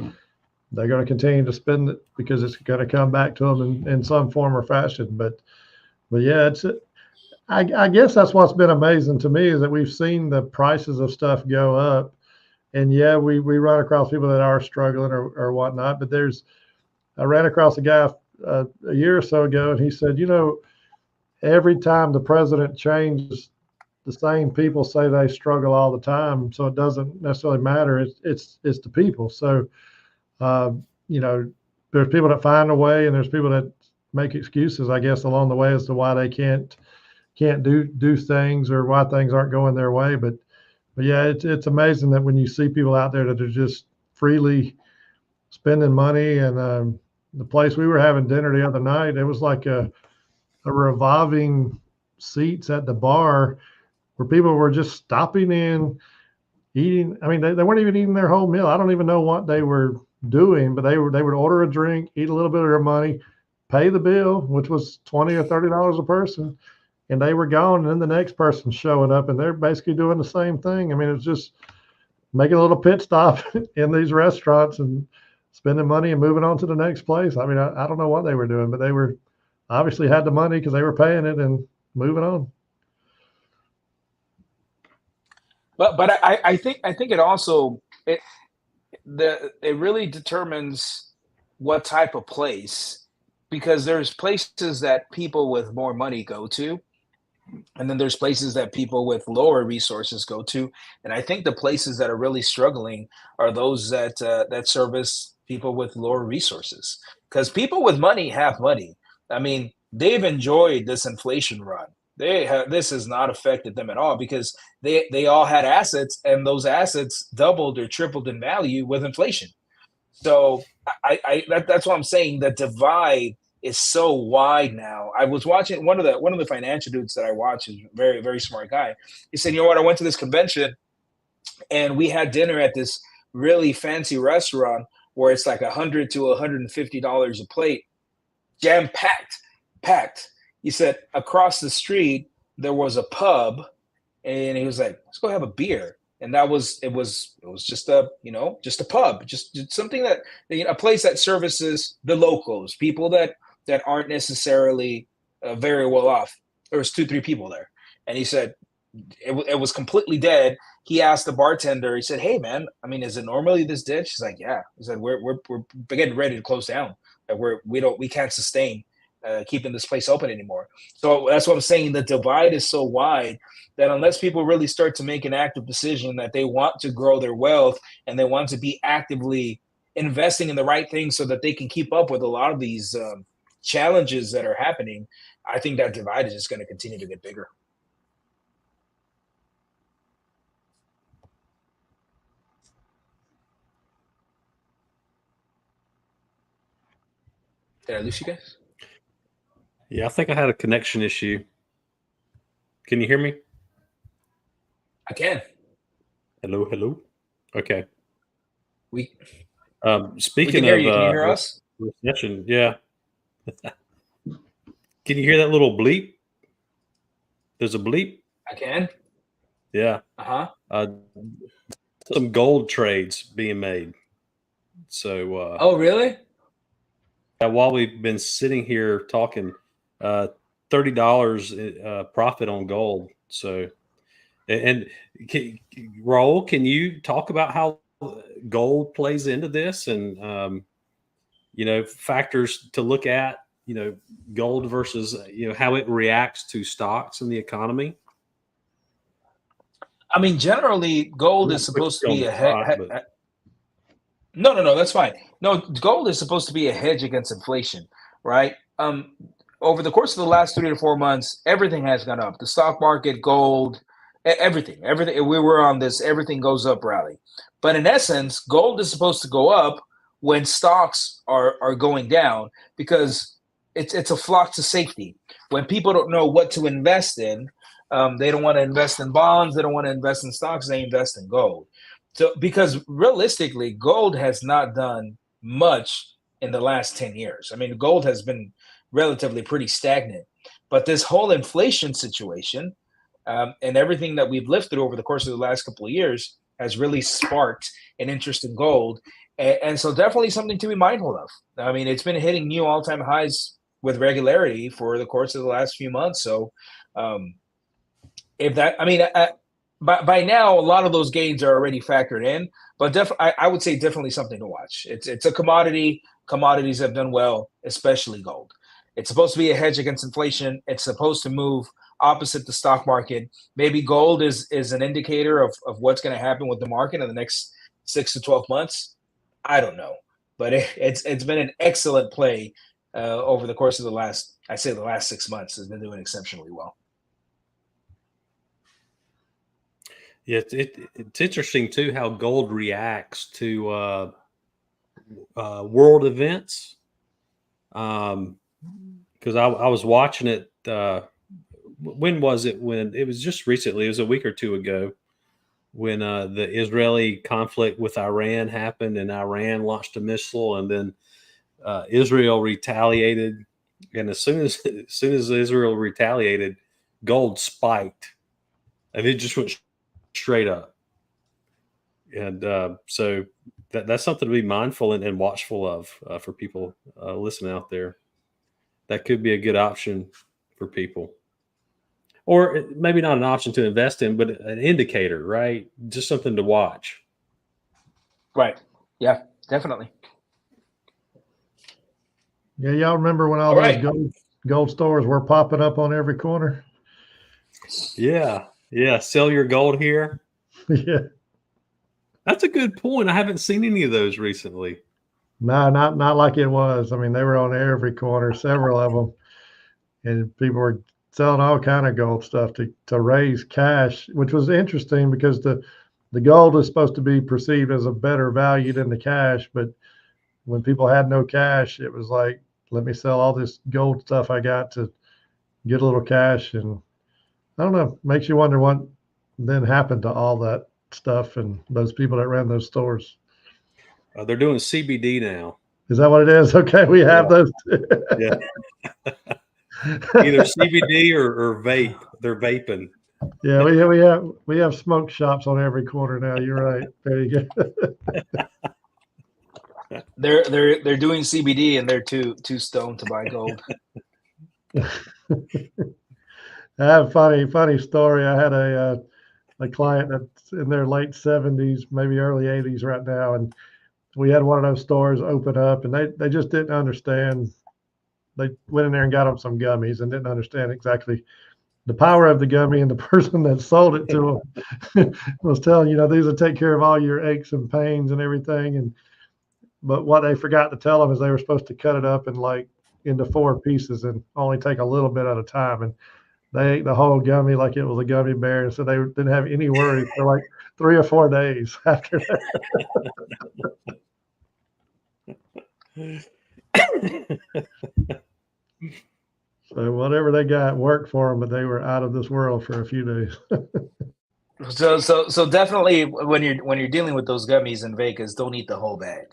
they're going to continue to spend it because it's going to come back to them in some form or fashion. But yeah, I guess that's what's been amazing to me is that we've seen the prices of stuff go up. And yeah, we run across people that are struggling or whatnot. But I ran across a guy a year or so ago, and he said, every time the president changes, the same people say they struggle all the time. So it doesn't necessarily matter. It's the people. So, there's people that find a way, and there's people that make excuses, I guess, along the way as to why they can't do things or why things aren't going their way. But yeah, it's amazing that when you see people out there that are just freely spending money. And the place we were having dinner the other night, it was like a revolving seats at the bar where people were just stopping in, eating. I mean, they weren't even eating their whole meal. I don't even know what they were doing, but they would order a drink, eat a little bit of their money, pay the bill, which was $20 or $30 a person, and they were gone. And then the next person's showing up, and they're basically doing the same thing. I mean, it's just making a little pit stop in these restaurants and spending money and moving on to the next place. I mean, I don't know what they were doing, but they were obviously had the money because they were paying it and moving on. But I think it also it really determines what type of place, because there's places that people with more money go to, and then there's places that people with lower resources go to. And I think the places that are really struggling are those that service people with lower resources, because people with money have money. I mean, they've enjoyed this inflation run. This has not affected them at all because they all had assets, and those assets doubled or tripled in value with inflation. So that's what I'm saying. The divide is so wide now. I was watching one of the financial dudes that I watch is a very, very smart guy. He said, you know what, I went to this convention and we had dinner at this really fancy restaurant where it's like $100 to $150 a plate, jam packed. He said across the street there was a pub, and he was like, let's go have a beer. And that was it was just a pub, just something that, a place that services the locals, people that aren't necessarily very well off. There was 2-3 people there, and he said it was completely dead. He asked the bartender, he said, hey man, I mean, is it normally this dead? She's like, yeah. He said, we're getting ready to close down. Like we can't sustain keeping this place open anymore. So that's what I'm saying. The divide is so wide that unless people really start to make an active decision that they want to grow their wealth and they want to be actively investing in the right things so that they can keep up with a lot of these challenges that are happening, I think that divide is just going to continue to get bigger. Did I lose you guys? Yeah, I think I had a connection issue. Can you hear me? I can. Hello, hello. Okay. We we can Speaking hear of you. Can you hear us? recession, yeah. Can you hear that little bleep? There's a bleep. I can. Yeah. Uh-huh. Uh, some gold trades being made. So Oh, really? while we've been sitting here talking, $30 profit on gold. So and Raul, can you talk about how gold plays into this and factors to look at, gold versus how it reacts to stocks and the economy? I mean, generally, gold Not is to put supposed to you on be the a spot, but no, no, no, that's fine. No, gold is supposed to be a hedge against inflation, right? Over the course of the last 3 to 4 months, everything has gone up. The stock market, gold, everything. We were on this everything goes up rally, but in essence, gold is supposed to go up when stocks are going down because it's a flock to safety. When people don't know what to invest in, they don't want to invest in bonds. They don't want to invest in stocks. They invest in gold. So, because realistically, gold has not done much in the last 10 years. I mean, gold has been relatively pretty stagnant. But this whole inflation situation and everything that we've lived through over the course of the last couple of years has really sparked an interest in gold. And so, definitely something to be mindful of. I mean, it's been hitting new all time highs with regularity for the course of the last few months. So, um, if that, I mean, by now, a lot of those gains are already factored in, but I would say definitely something to watch. It's a commodity. Commodities have done well, especially gold. It's supposed to be a hedge against inflation. It's supposed to move opposite the stock market. Maybe gold is an indicator of what's going to happen with the market in the next 6 to 12 months. I don't know, but it's been an excellent play over the course of I'd say the last 6 months has been doing exceptionally well. yeah, it's interesting too how gold reacts to world events. Because I was watching it. When was it? When it was just recently. It was a week or two ago when the Israeli conflict with Iran happened, and Iran launched a missile, and then Israel retaliated. And as soon as Israel retaliated, gold spiked, and it just went straight up. And so that's something to be mindful and watchful of for people listening out there. That could be a good option for people, or maybe not an option to invest in, but an indicator, right? Just something to watch. Right. Yeah, definitely. Yeah, y'all remember when all All those right. gold stores were popping up on every corner? Yeah, yeah. Sell your gold here. Yeah. That's a good point. I haven't seen any of those recently. No, not like it was. I mean, they were on every corner, several of them, and people were selling all kind of gold stuff to raise cash, which was interesting because the gold is supposed to be perceived as a better value than the cash, but when people had no cash, it was like, let me sell all this gold stuff I got to get a little cash, and I don't know, makes you wonder what then happened to all that stuff and those people that ran those stores. They're doing CBD now. Is that what it is? Okay, we have Yeah, those. yeah. Either CBD or vape. They're vaping. Yeah, we have smoke shops on every corner now. You're right. Very good. They're doing CBD and they're too stoned to buy gold. I have a funny story. I had a client that's in their late 70s, maybe early 80s right now, and we had one of those stores open up, and they just didn't understand. They went in there and got them some gummies and didn't understand exactly the power of the gummy, and the person that sold it to them was telling, these will take care of all your aches and pains and everything. But what they forgot to tell them is they were supposed to cut it up in like into 4 pieces and only take a little bit at a time. And they ate the whole gummy like it was a gummy bear. And so they didn't have any worries for like 3 or 4 days after that. So whatever they got worked for them, but they were out of this world for a few days. So definitely when you're dealing with those gummies in Vegas, don't eat the whole bag.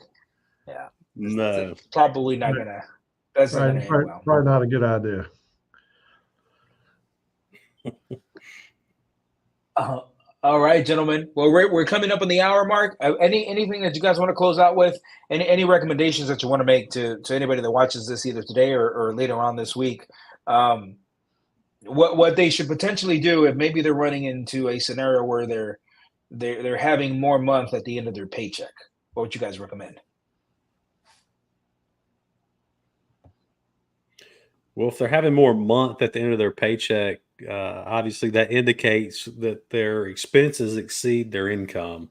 Yeah, No. it's probably not gonna. That's not gonna end well. Probably not a good idea. All right, gentlemen. Well, we're coming up on the hour mark. Anything that you guys want to close out with? Any recommendations that you want to make to anybody that watches this either today or later on this week? What they should potentially do if maybe they're running into a scenario where they're having more month at the end of their paycheck. What would you guys recommend? Well, if they're having more month at the end of their paycheck, obviously that indicates that their expenses exceed their income.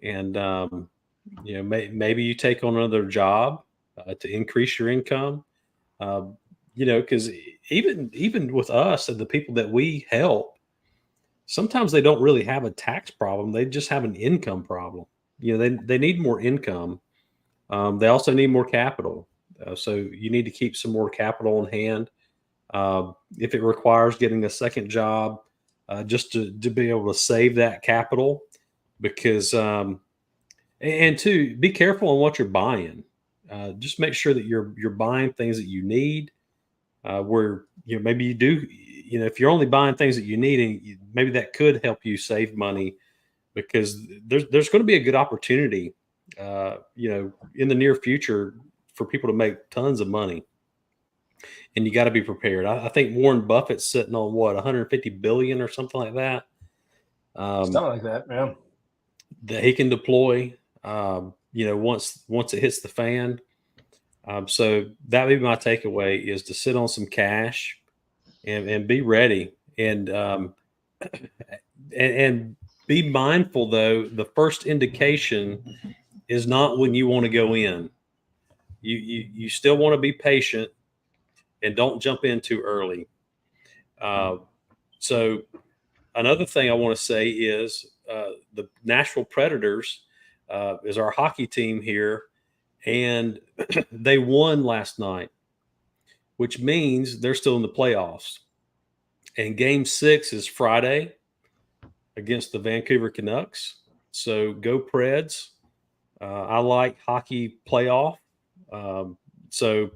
And, maybe you take on another job to increase your income, because even with us and the people that we help, sometimes they don't really have a tax problem. They just have an income problem. They need more income. They also need more capital. So you need to keep some more capital on hand. If it requires getting a second job, just to be able to save that capital, because and to be careful on what you're buying. Just make sure that you're buying things that you need. Where maybe you do, if you're only buying things that you need, and maybe that could help you save money, because there's going to be a good opportunity, in the near future for people to make tons of money. And you got to be prepared. I think Warren Buffett's sitting on 150 billion or something like that. Something like that, yeah. That he can deploy, once it hits the fan. So that would be my takeaway, is to sit on some cash and be ready, and be mindful, though. The first indication is not when you want to go in. You still want to be patient and don't jump in too early. So another thing I want to say is the Nashville Predators is our hockey team here, and they won last night, which means they're still in the playoffs. And Game 6 is Friday against the Vancouver Canucks. So go Preds. I like hockey playoff. So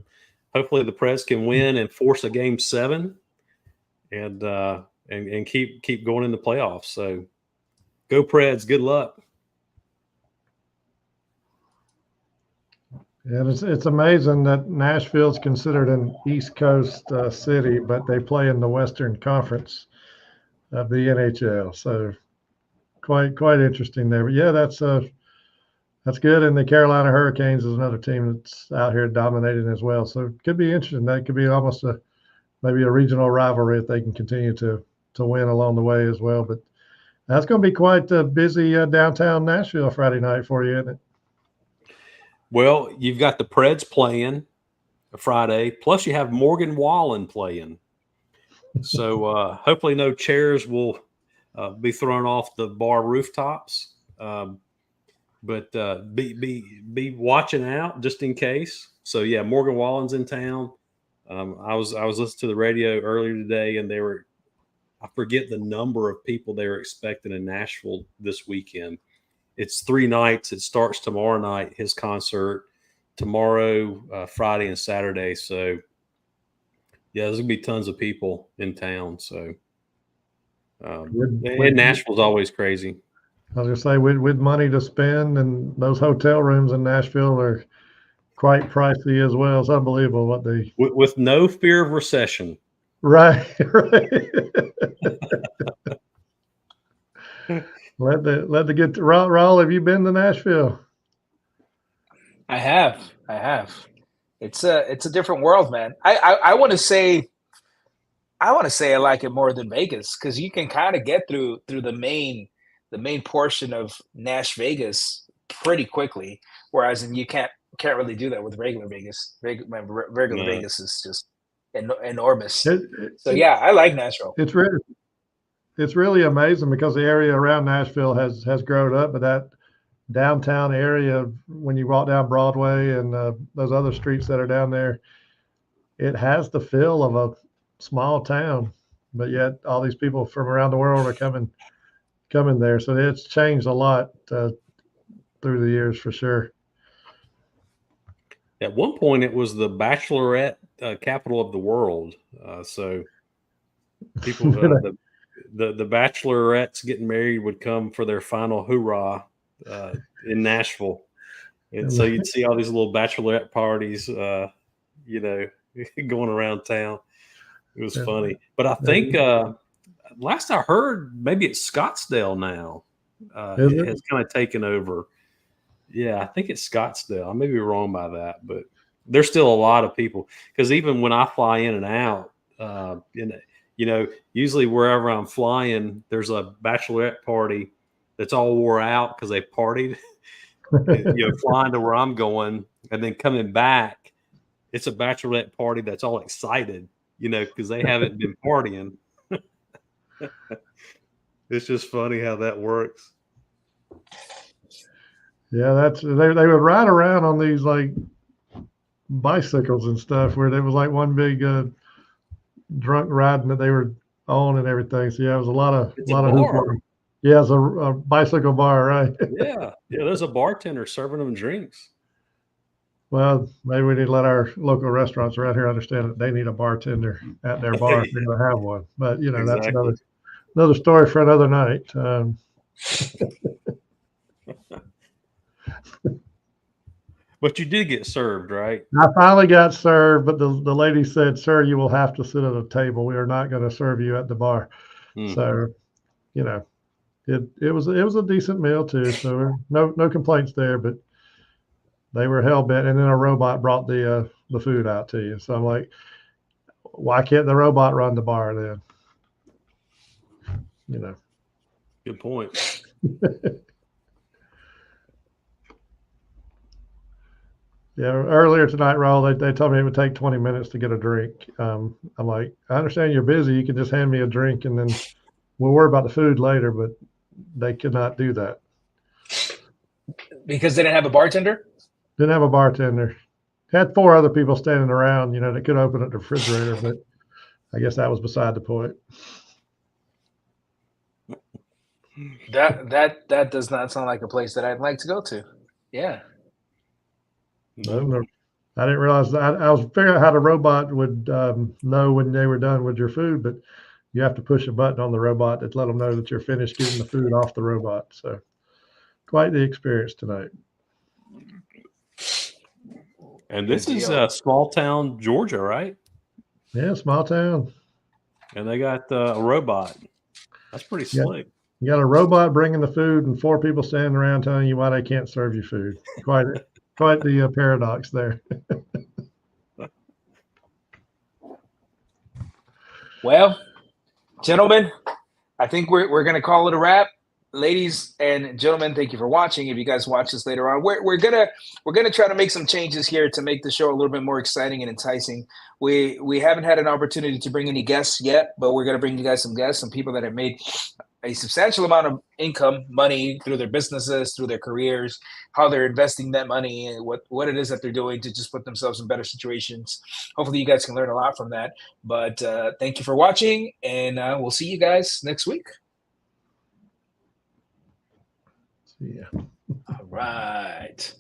hopefully the Preds can win and force a Game 7 and keep going in the playoffs. So go Preds. Good luck. Yeah, it's amazing that Nashville's considered an East Coast city, but they play in the Western Conference of the NHL. So quite interesting there. But yeah, that's good. And the Carolina Hurricanes is another team that's out here dominating as well. So it could be interesting. That could be almost maybe a regional rivalry if they can continue to win along the way as well. But that's going to be quite a busy downtown Nashville Friday night for you, isn't it? Well, you've got the Preds playing Friday, plus you have Morgan Wallen playing. So hopefully no chairs will be thrown off the bar rooftops. But be watching out just in case. So yeah, Morgan Wallen's in town. I was listening to the radio earlier today, and I forget the number of people they were expecting in Nashville this weekend. It's 3 nights. It starts tomorrow night, his concert, tomorrow, Friday and Saturday. So yeah, there's gonna be tons of people in town. So and Nashville's always crazy. I was gonna say, with money to spend, and those hotel rooms in Nashville are quite pricey as well. It's unbelievable what they with no fear of recession. Right. Let the get to Raul. Have you been to Nashville? I have. It's a different world, man. I want to say I like it more than Vegas, because you can kind of get through the main portion of Nash Vegas pretty quickly, whereas you can't really do that with regular Vegas. Regular Vegas is just enormous. So yeah, I like Nashville. It's really amazing because the area around Nashville has grown up, but downtown area, when you walk down Broadway and those other streets that are down there, it has the feel of a small town, but yet all these people from around the world are coming there. So it's changed a lot through the years for sure. At one point, it was the bachelorette capital of the world. So people, the bachelorettes getting married would come for their final hoorah in Nashville, and so you'd see all these little bachelorette parties, going around town. It was funny, but I think last I heard, maybe it's Scottsdale now. It has kind of taken over. Yeah, I think it's Scottsdale. I may be wrong by that, but there's still a lot of people, because even when I fly in and out, usually wherever I'm flying, there's a bachelorette party that's all wore out because they partied, flying to where I'm going, and then coming back, it's a bachelorette party that's all excited, because they haven't been partying. It's just funny how that works. Yeah, they would ride around on these like bicycles and stuff, where there was like one big drunk riding that they were on and everything. So yeah, it was a lot of hoopla. Yeah, it's a bicycle bar, right? Yeah. There's a bartender serving them drinks. Well, maybe we need to let our local restaurants around here understand that they need a bartender at their bar if they're going to have one. But Exactly. That's another story for another night. But you did get served, right? I finally got served, but the lady said, "Sir, you will have to sit at a table. We are not going to serve you at the bar." So, it was a decent meal too. So no complaints there, but they were hell bent. And then a robot brought the food out to you. So I'm like, why can't the robot run the bar then? Good point. Yeah, earlier tonight, Raul, they told me it would take 20 minutes to get a drink. I'm like, I understand you're busy. You can just hand me a drink and then we'll worry about the food later, but they could not do that. Because they didn't have a bartender? Didn't have a bartender. Had 4 other people standing around, that could open up the refrigerator, but I guess that was beside the point. That does not sound like a place that I'd like to go to. Yeah. No. I didn't realize that. I was figuring out how the robot would know when they were done with your food, but you have to push a button on the robot to let them know that you're finished getting the food off the robot. So quite the experience tonight. And this is small town Georgia, right? Yeah, small town. And they got a robot. That's pretty slick. You got a robot bringing the food and 4 people standing around telling you why they can't serve you food. Quite the paradox there. Well, gentlemen, I think we're going to call it a wrap. Ladies and gentlemen, thank you for watching. If you guys watch this later on, we're gonna try to make some changes here to make the show a little bit more exciting and enticing. We haven't had an opportunity to bring any guests yet, but we're gonna bring you guys some guests, some people that have made a substantial amount of income, money through their businesses, through their careers, how they're investing that money, and what it is that they're doing to just put themselves in better situations. Hopefully, you guys can learn a lot from that. But thank you for watching, and we'll see you guys next week. Yeah. All right.